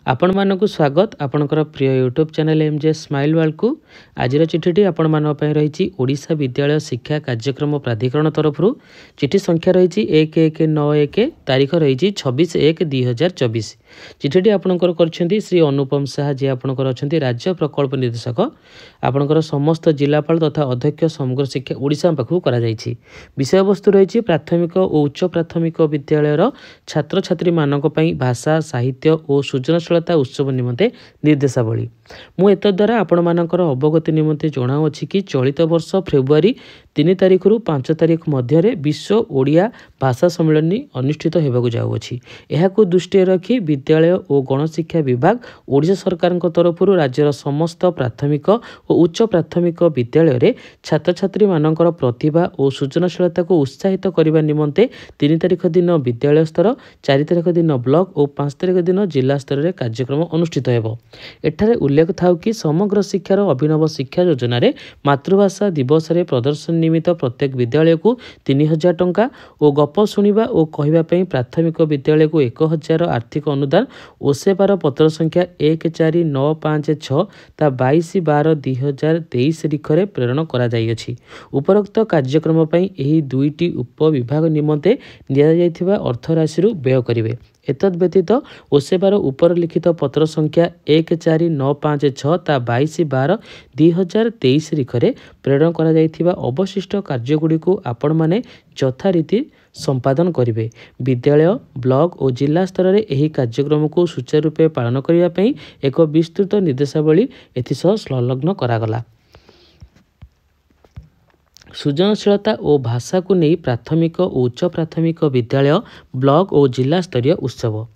आपण मानक स्वागत आपणकर प्रिय YouTube channel MJ smile world को आज चिठी आपण मान रही ओडिशा विद्यालय शिक्षा कार्यक्रम प्राधिकरण तरफ चिठी संख्या रही 1191 तारीख रही 26/1/2024। चिठी आपणकर कर श्री अनुपम साहा जी आपणकर अच्छा राज्य प्रकल्प निर्देशक आपणकर समस्त जिलापाल तथा अध्यक्ष समग्र शिक्षा ओडिशा पाखु करा जायछि। विषय वस्तु रही प्राथमिक और उच्च प्राथमिक विद्यालय छात्र छात्री मानक पई भाषा साहित्य और सृजनशीलता उत्सव निमंते निर्देशावली। मु एत द्वारा आपण मानकर अवगति निमंते जणाउछि कि चलित वर्ष फेब्रुआरी 3 तारिख रु 5 तारिख मध्य विश्व ओडिया भाषा सम्मेलन अनुष्ठित होगाकू जाउछि। एहाकू दृष्टि रखी विद्यालय और गणशिक्षा विभाग ओडिशा सरकार तरफ राज्यर समस्त प्राथमिक और उच्च प्राथमिक विद्यालय रे छात्र छात्री मानकर प्रतिभा और सृजनशीलता को उत्साहित करने निमंते 3 तारिख दिन विद्यालय स्तर 4 तारिख दिन ब्लॉक और 5 तारिख दिन जिला स्तर में कार्यक्रम अनुष्ठित होब। एठारे उल्लेख था कि समग्र शिक्षार अभिनव शिक्षा योजना मातृभाषा दिवस रे प्रदर्शन निमित्त प्रत्येक विद्यालय को 3000 टंका और गप शुणा और कहवाई प्राथमिक विद्यालय को 1000 आर्थिक अनुदान ओसेबार पत्र संख्या 14956 ता 22/12/2023 तारिख प्रेरण करा जाइछि। उपरोक्त कार्यक्रम पई एही दुईटी उप विभाग निमंते दिया जाइथिबा अर्थ राशि व्यय करिवे। एतद व्यतीत ओसेबार उपर लिखित पत्र संख्या 14956 ता 22/12/2023 तारिख प्रेरण करा जाइथिबा अवशिष्ट कार्यगुड़ी को आपण माने यथारीति संपादन करिवे। विद्यालय ब्लॉक और जिला स्तर में यह कार्यक्रम को सुचारू रूपे पालन करिया पई एक विस्तृत निर्देशावली एथिसह संलग्न करागला। सृजनशीलता और भाषा को नहीं प्राथमिक और उच्च प्राथमिक विद्यालय ब्लॉक और जिला स्तरीय उत्सव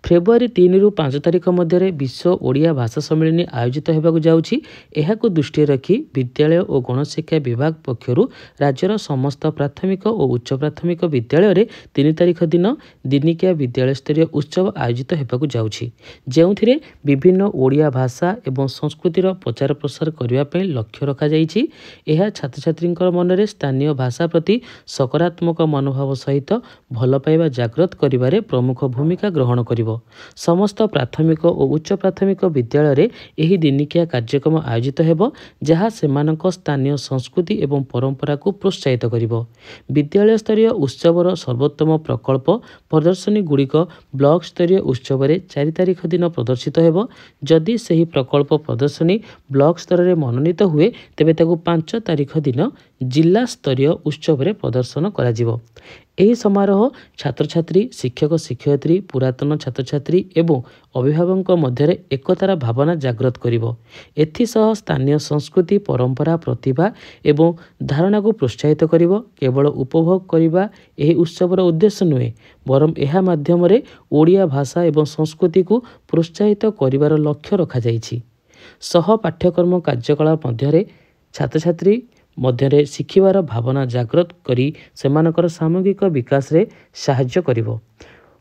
फेब्रुआरी 3 रु 5 तारिख मध्य विश्व ओडिया भाषा सम्मेलन आयोजित होगाकू जाउछि। एहाकू दृष्टि रखी विद्यालय और गणशिक्षा विभाग पक्षरु राज्यर समस्त प्राथमिक और उच्च प्राथमिक विद्यालय रे 3 तारिख दिन दिनिकिया विद्यालय स्तरीय उत्सव आयोजित होगाकू जाउछि, जेउथिरे विभिन्न ओडिया भाषा एवं संस्कृतिर प्रचार प्रसार करबा पई लक्ष्य रखा जाइछि। एहा छात्र छात्रींकर मनरे स्थानीय भाषा प्रति सकारात्मक मनोभाव सहित भल पाइबा जागृत करिबारे प्रमुख भूमिका ग्रहण करिवो। समस्त प्राथमिक और उच्च प्राथमिक विद्यालय रे एही दिनिकिया कार्यक्रम आयोजित हेबो, जहा सेमानक स्थानीय संस्कृति एवं परंपरा को प्रोत्साहित करिवो। विद्यालय स्तरीय उत्सवर सर्वोत्तम प्रकल्प प्रदर्शनी गुड़िक ब्लॉक स्तरीय उत्सव रे 4 तारिख दिन प्रदर्शित हेबो। जदि सही प्रकल्प प्रदर्शनी ब्लॉक स्तर रे मनोनीत हुए तेबे ताकू 5 तारिख दिन जिला स्तरीय उत्सव रे प्रदर्शन करा जिवो। एही समारोह छात्र छात्री शिक्षक शिक्षयित्री पुरातन छात्र छात्री एवं अभिभावक मध्य एकतार भावना जागृत करिवो। एथिसह स्थानीय संस्कृति परंपरा प्रतिभा एवं धारणा को प्रोत्साहित करिवो। केवल उपभोग करिबा एही उत्सवर उद्देश्य नुहे, बरम एहा माध्यम रे ओडिया भाषा एवं संस्कृति को प्रोत्साहित करिवार लक्ष्य रखा जाइछि। सह पाठ्यक्रम कार्यकलाप मध्य छात्र छात्री मध्य शिखिबार भावना जागृत करी सेमानकर सामूहिक विकास रे साहाय्य करिवो।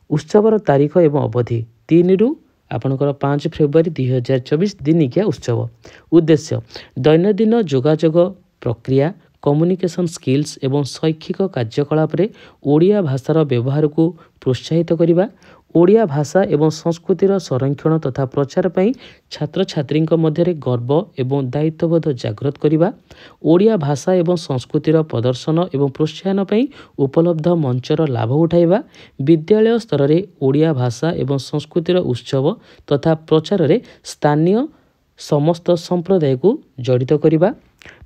उत्सवर तारीख एवं अवधि 3 रु आपणकर 5 फेब्रुआरी 2024 दिनिकिया उत्सव। उद्देश्य दैनंदिन जोगाजोग प्रक्रिया कम्युनिकेशन स्किल्स एवं शैक्षिक कार्यकलाप रे ओडिया भाषार व्यवहार को प्रोत्साहित करिबा, ओडिया भाषा एवं संस्कृतिर संरक्षण तथा प्रचार पई छात्र छात्री मध्य गर्व एवं दायित्वबोध जागृत करिबा, ओडिया भाषा एवं संस्कृतिर प्रदर्शन एवं प्रोत्साहन पई उपलब्ध मंचर लाभ उठाइबा, विद्यालय स्तर रे ओडिया भाषा एवं संस्कृतिर उत्सव तथा प्रचार रे स्थानीय समस्त संप्रदाय को जड़ित करिबा,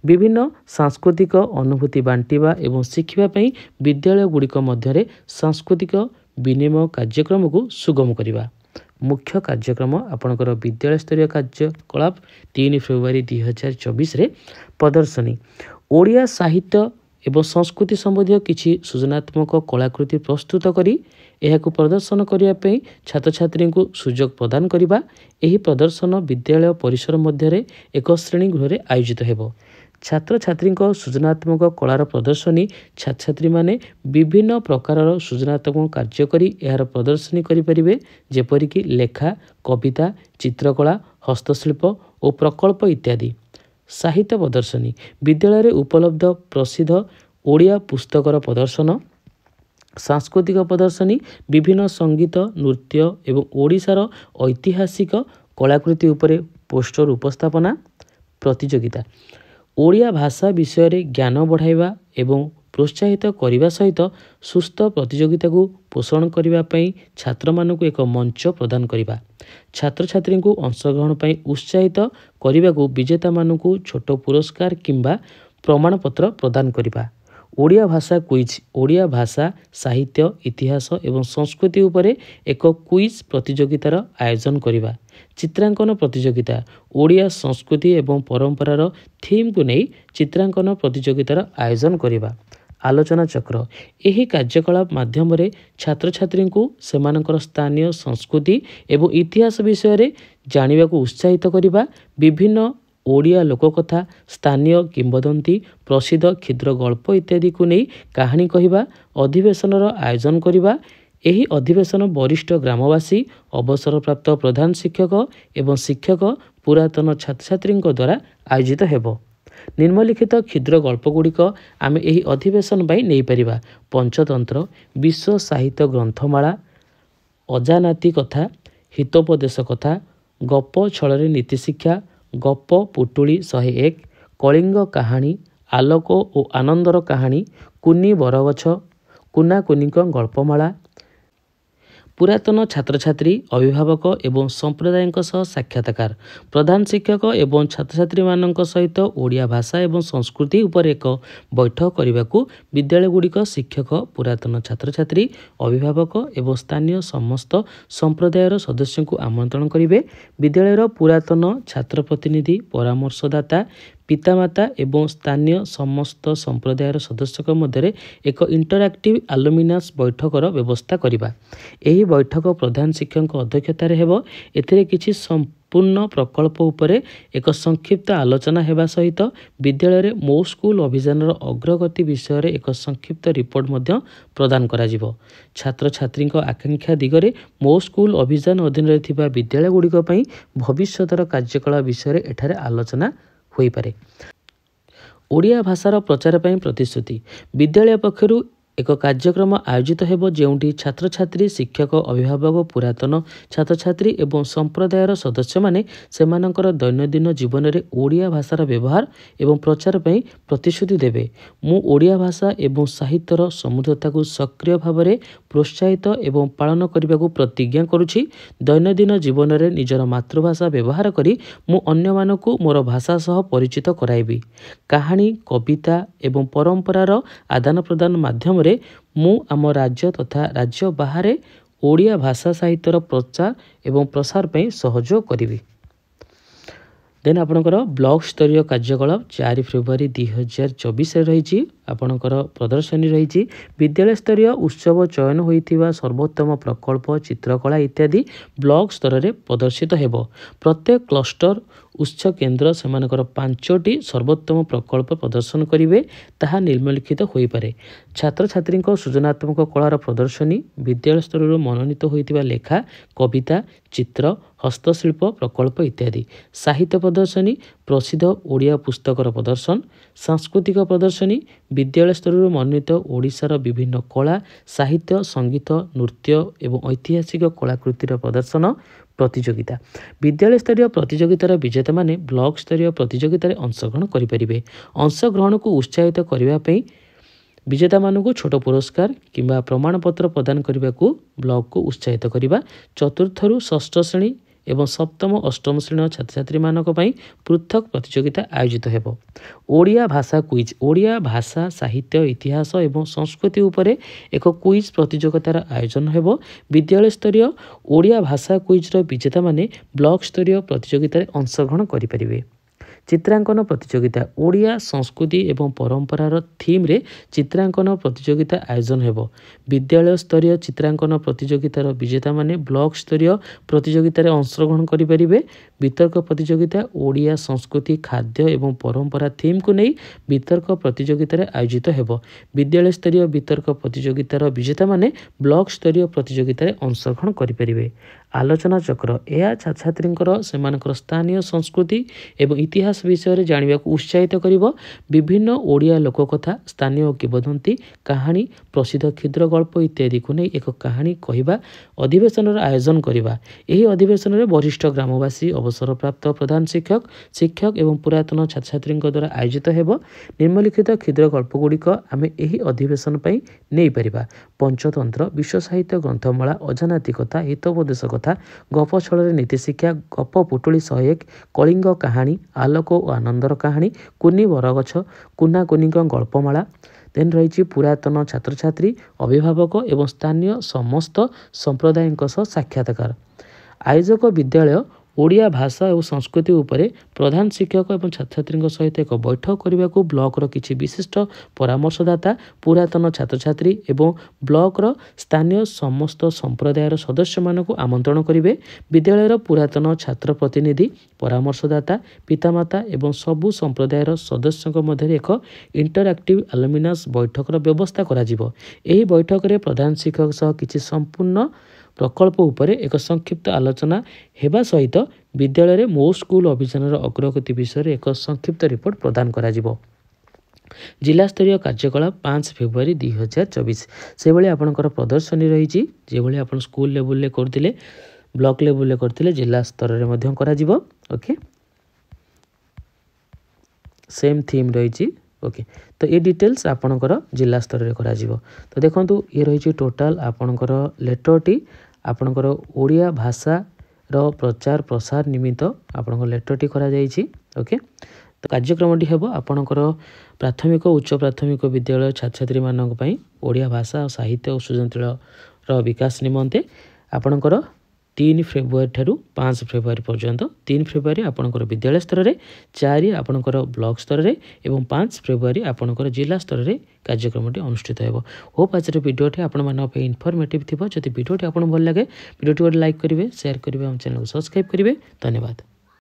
विभिन्न सांस्कृतिक अनुभूति बांटिबा एवं शिखिबा पई विद्यालय गुड़िक मध्य सांस्कृतिक विनिमय कार्यक्रम को सुगम करिबा। मुख्य कार्यक्रम आपणकर विद्यालय स्तरीय कार्यकलाप 3 फेब्रुआरी 2024 रे प्रदर्शनी ओडिया साहित्य एवं संस्कृति संबंधी किछि सृजनात्मक कलाकृति प्रस्तुत करी एहाकू प्रदर्शन करिया पई छात्र छात्री को सुजोग प्रदान करिबा। एही प्रदर्शन विद्यालय परिसर मध्य एक श्रेणी गृह आयोजित हेबो। छात्र छात्री सृजनात्मक कलार प्रदर्शनी छात्र छात्री माने विभिन्न प्रकार सृजनात्मक कार्य करी यार प्रदर्शनी करिपरिबे, जेपरिक लेखा कविता चित्रकला हस्तशिल्प और प्रकल्प इत्यादि। साहित्य प्रदर्शनी विद्यालय उपलब्ध प्रसिद्ध ओडिया पुस्तकर प्रदर्शन सांस्कृतिक प्रदर्शनी विभिन्न संगीत नृत्य एवं ओडिशार ऐतिहासिक कलाकृति उपरे पोस्टर उपस्थापना प्रतियोगिता ओडिया भाषा विषय ज्ञान बढ़ाइबा एवं प्रोत्साहित करने सहित सुस्थ प्रतियोगिता को पोषण करने छात्र मानक एक मंच प्रदान करने छात्र छात्री को अंशग्रहण पर उत्साहित करने को विजेता मानक छोट पुरस्कार किंबा प्रमाणपत्र प्रदान करने ओडिया भाषा क्विज ओडिया भाषा साहित्य इतिहास एवं संस्कृति उपरे एक क्विज प्रतियोगितार आयोजन करने चित्रांकन प्रतियोगिता ओडिया संस्कृति एवं परंपरार थीम को नहीं चित्रांकन प्रतियोगितार आयोजन करने आलोचना चक्र यही कार्यकलाप माध्यम छात्र छात्री को सेमानकर स्थानीय संस्कृति एवं इतिहास विषय जानिबा को उत्साहित करने विभिन्न ओडिया लोककथा स्थानीय किंवदंती प्रसिद्ध क्षुद्र गल्प इत्यादि को नहीं कहानी कहवा अधिवेशनर आयोजन करने यही अधिवेशन वरिष्ठ ग्रामवासी अवसरप्राप्त प्रधान शिक्षक एवं शिक्षक पुरातन छात्र छात्री द्वारा आयोजित हेबो निम्नलिखित क्षुद्र गल्पगुड़िक आम यही अधिवेशन नहीं पारिबा पंचतंत्र विश्व साहित्य ग्रंथमाला अजानाती कथा हितोपदेश कथा गप छଳରେ नीति शिक्षा गप पुटुली 101 कलिंग कहानी आलोक और आनंदर कहानी कुनी बरगछ कुना कुनिक गल्पमाला पुरातन छात्र छात्री अभिभावक एवं संप्रदाय साक्षात्कार प्रधान शिक्षक एवं छात्र छात्री मानक सहित ओडिया भाषा एवं संस्कृति उपर एक बैठक करने को विद्यालयगुड़िक शिक्षक पुरातन छात्र छात्री अभिभावक एवं स्थानीय समस्त संप्रदायर सदस्य को आमंत्रण करेंगे विद्यालयर पुरातन छात्र प्रतिनिधि परामर्शदाता पितामाता एवं स्थानीय समस्त संप्रदायर सदस्य मध्य एक इंटरएक्टिव आलुमिनास बैठकर व्यवस्था करवा यही बैठक प्रधान शिक्षक अध्यक्षतार हेबो एथिरे किछि संपूर्ण प्रकल्प उपरे एक संक्षिप्त आलोचना हेबा सहित विद्यालय मो स्कूल अभियानर अग्रगति विषय एक संक्षिप्त रिपोर्ट मध्य प्रदान करा जिवो छात्र छात्री आकांक्षा दिगरे मो स्कूल अभियान अधीन थिबा विद्यालयगुड़िक पई भविष्यतर कार्यकलाप विषय एठारे आलोचना होई पारे ओडिया भाषार प्रचार पई प्रतिश्रुति विद्यालय पक्षरु एक कार्यक्रम आयोजित हेबो जेउंठी छात्र छात्री शिक्षक अभिभावक पुरातन छात्र छात्री एवं संप्रदायर सदस्य माने सेमानकर दैनंदिन जीवन में ओडिया भाषार व्यवहार एवं प्रचार पई प्रतिश्रुति देबे मु ओडिया भाषा एवं साहित्यर समृद्धता को सक्रिय भाव में प्रोत्साहित एवं पालन करने को प्रतिज्ञा करुछि दैनंदिन जीवन में निजर मातृभाषा व्यवहार करी मु अन्य मानकु मोर भाषा सह परिचित कराइबी कहानी कविता एवं परंपरार आदान प्रदान माध्यम मु आम राज्य तथा राज्य बाहर ओडिया भाषा साहित्यर प्रचार एवं प्रसार पे सहयोग करी देन आपणकर ब्लॉक स्तरीय कार्यकलाप 4 फेब्रुआरी 2024 रही आपणकर प्रदर्शनी रही विद्यालय स्तरीय उत्सव चयन होइथिबा सर्वोत्तम प्रकल्प चित्रकला इत्यादि ब्लॉक स्तर में प्रदर्शित हेबो प्रत्येक क्लस्टर उच्च केन्द्र सेमानकर 5टी सर्वोत्तम प्रकल्प प्रदर्शन करिवे ताहा निम्नलिखित होई पारे छात्र छात्री सृजनात्मक कलार प्रदर्शनी विद्यालय स्तर मनोनीत होइतिबा लेखा कविता चित्र हस्तशिल्प प्रकल्प इत्यादि साहित्य प्रदर्शनी प्रसिद्ध ओडिया पुस्तकर प्रदर्शन सांस्कृतिक प्रदर्शनी विद्यालय स्तर मनोनीत ओडिशार विभिन्न कला साहित्य संगीत नृत्य एवं ऐतिहासिक कलाकृतिर प्रदर्शन प्रतियोगिता विद्यालय स्तरीय प्रतियोगितार विजेता माने ब्लॉक स्तरीय प्रतियोगितार अंशग्रहण करें अंशग्रहण को उत्साहित करने विजेता मानक छोट पुरस्कार किंबा प्रमाणपत्र प्रदान करने को ब्लॉक को उत्साहित करने चतुर्थ रु षष्ठ श्रेणी एवं सप्तम अष्टम श्रेणी छात्र छात्री मानक पई पृथक प्रतियोगिता आयोजित हेबो ओडिया भाषा क्विज ओडिया भाषा साहित्य इतिहास एवं संस्कृति उपरे एक क्विज प्रतियोगितार आयोजन हेबो विद्यालय स्तरीय ओडिया भाषा क्विजर विजेता माने ब्लॉक स्तरीय प्रतियोगितार अंशग्रहण करिपारिबे चित्रांकन प्रतियोगिता ओडिया संस्कृति एवं परंपरार थीम रे चित्रांकन प्रतियोगिता आयोजन हेबो विद्यालय स्तरीय चित्रांकन प्रतियोगितार विजेता माने ब्लॉक स्तरीय प्रतियोगितार अंशग्रहण करिपारिबे वितर्क प्रतियोगिता ओडिया संस्कृति खाद्य एवं परंपरा थीम को नहीं वितर्क प्रतियोगितार आयोजित हेबो विद्यालय स्तरीय वितर्क प्रतियोगितार विजेता माने ब्लॉक स्तरीय प्रतियोगितार अंशग्रहण करिपारिबे आलोचना चक्र यह छात्र छात्री से स्थानीय संस्कृति एवं इतिहास विषय जानने को उत्साहित कर विभिन्न ओडिया लोककथा स्थानीय किंवदंती कहानी प्रसिद्ध क्षुद्र गल्प इत्यादि को नहीं एक कहानी कहवा अधिवेशन आयोजन करवा। यही अधिवेशन में वरिष्ठ ग्रामवासी अवसरप्राप्त प्रधान शिक्षक शिक्षक एवं पुरातन छात्र छात्री द्वारा आयोजित हो निम्नलिखित क्षुद्र गल्पगुड़िक आम यही अधिवेशन पर नहीं पारिबा। पंचतंत्र विश्व साहित्य ग्रंथमाला अजानाती कथा हितोपदेश कथा गप छल नीति शिक्षा गप पुटुली 101 कलिंग कहानी आलोक और आनंदर कहानी कुनी बरगछ कुना कुनी गल्पमाला देन रही पुरातन छात्र छात्री अभिभावक एवं स्थानीय समस्त संप्रदाय साक्षात्कार। आयोजक विद्यालय ओडिया भाषा और संस्कृति उपरे प्रधान शिक्षक और छात्र छात्री सहित एक बैठक करने को ब्लॉकर किसी विशिष्ट परामर्शदाता पुरातन छात्र छात्री एवं ब्लॉकर स्थानीय समस्त संप्रदायर सदस्य मानक आमंत्रण करेंगे। विद्यालयर पुरातन छात्र प्रतिनिधि परामर्शदाता पितामाता एवं सबु संप्रदायर सदस्यों मध्य एक इंटरएक्टिव एलुमिनास बैठकर व्यवस्था करा जिवो। एही बैठक में प्रधान शिक्षक सह किसी संपूर्ण प्रकल्प उपरे एक संक्षिप्त आलोचना हेबा सहित विद्यालय मो स्कूल अभियान अग्रगति विषय एक संक्षिप्त रिपोर्ट प्रदान करा जिवो। जिला स्तरीय कार्यकलाप 5 फेब्रुआरी 2024 से भाई आपंकर प्रदर्शनी रही जो आप स्कूल लेवल करते ब्लॉक लेवल करते जिला स्तर में करा जिवो। ओके सेम थीम रही ओके तो ये डिटेल्स आपणकर जिला स्तर में करा जिवो। तो देखो ये रही टोटाल आपणकर लेटर टी आपणकर ओडिया भाषा रो प्रचार प्रसार निमित्त आपणकर लेटर टी करा जायछि। ओके तो कार्यक्रमटी हेबो आपणकर प्राथमिक उच्च प्राथमिक विद्यालय छात्र छात्री मानक पई ओडिया भाषा और साहित्य और सृजनशील रो विकास निमंते आपणकर 3 फेब्रुआरी ठारू 5 फेब्रुआरी पर्यंत 3 फेब्रुआरी आपणकर विद्यालय स्तर में 4 आपणकर ब्लॉक स्तर में एवं 5 फेब्रुआरी आपणकर जिला स्तर में कार्यक्रमटी अनुष्ठित हो। होप आज भिडियोटी आप इनफर्मेटिव थी। जदि भिडियोटी आपको भल लगे भिडियोटी लाइक करेंगे शेयर करेंगे और चैनल को सब्सक्राइब करेंगे। धन्यवाद।